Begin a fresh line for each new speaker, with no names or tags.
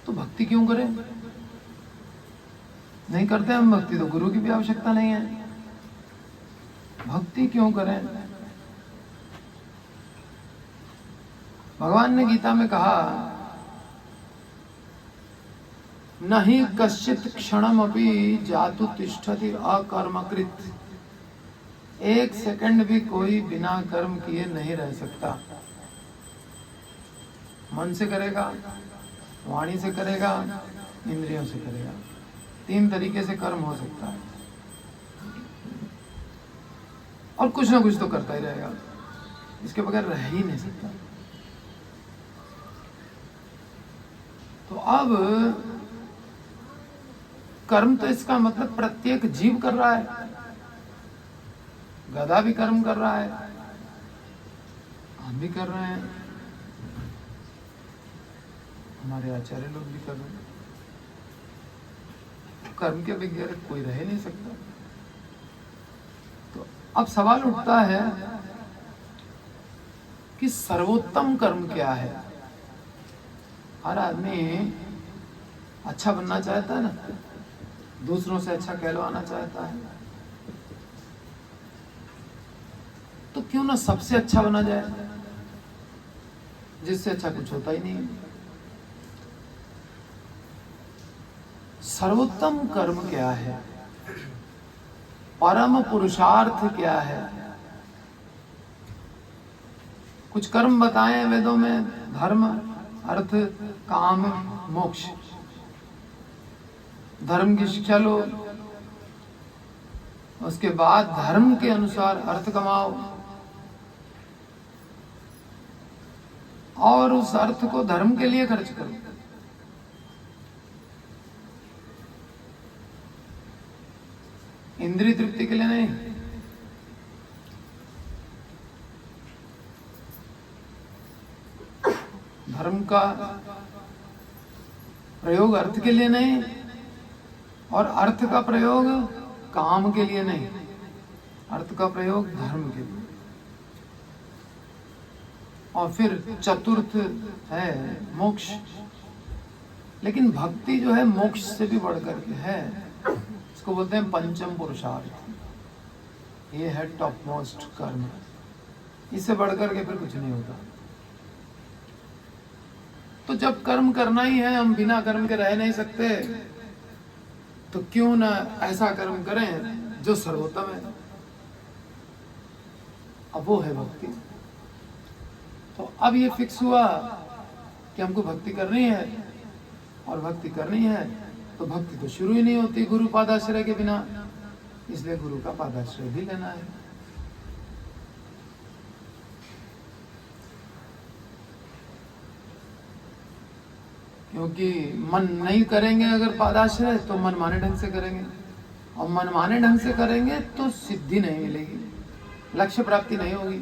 तो भक्ति क्यों करें? नहीं करते हम भक्ति तो गुरु की भी आवश्यकता नहीं है। भक्ति क्यों करें? भगवान ने गीता में कहा, नहीं कश्चित क्षणम अपि जातु तिष्ठति अकर्मकृत। एक सेकंड भी कोई बिना कर्म किए नहीं रह सकता। मन से करेगा, वाणी से करेगा, इंद्रियों से करेगा। 3 तरीके से कर्म हो सकता है और कुछ ना कुछ तो करता ही रहेगा, इसके बगैर रह ही नहीं सकता। तो अब कर्म तो इसका मतलब प्रत्येक जीव कर रहा है। गधा भी कर्म कर रहा है, हम भी कर रहे हैं, हमारे आचार्य लोग भी कर रहे हैं। कर्म के बगैर कोई रह नहीं सकता। तो अब सवाल उठता है कि सर्वोत्तम कर्म क्या है? हर आदमी अच्छा बनना चाहता है ना, दूसरों से अच्छा कहलवाना चाहता है। तो क्यों ना सबसे अच्छा बना जाए, जिससे अच्छा कुछ होता ही नहीं। सर्वोत्तम कर्म क्या है? परम पुरुषार्थ क्या है? कुछ कर्म बताएं वेदों में, धर्म, अर्थ, काम, मोक्ष। धर्म की शिक्षा लो, उसके बाद धर्म के अनुसार अर्थ कमाओ और उस अर्थ को धर्म के लिए खर्च करो। इंद्रिय तृप्ति के लिए नहीं। धर्म का प्रयोग अर्थ के लिए नहीं और अर्थ का प्रयोग काम के लिए नहीं, अर्थ का प्रयोग धर्म के लिए। और फिर चतुर्थ है मोक्ष। लेकिन भक्ति जो है मोक्ष से भी बढ़कर के है, इसको बोलते हैं पंचम पुरुषार्थ। ये है टॉप मोस्ट कर्म, इससे बढ़कर के फिर कुछ नहीं होता। तो जब कर्म करना ही है, हम बिना कर्म के रह नहीं सकते, तो क्यों ना ऐसा कर्म करें जो सर्वोत्तम है। अब वो है भक्ति। तो अब ये फिक्स हुआ कि हमको भक्ति करनी है, और भक्ति करनी है तो भक्ति तो शुरू ही नहीं होती गुरु पादाश्रय के बिना, इसलिए गुरु का पादाश्रय भी लेना है। क्योंकि मन नहीं करेंगे अगर पादाश्रय, तो मन माने ढंग से करेंगे, और मन माने ढंग से करेंगे तो सिद्धि नहीं मिलेगी, लक्ष्य प्राप्ति नहीं होगी।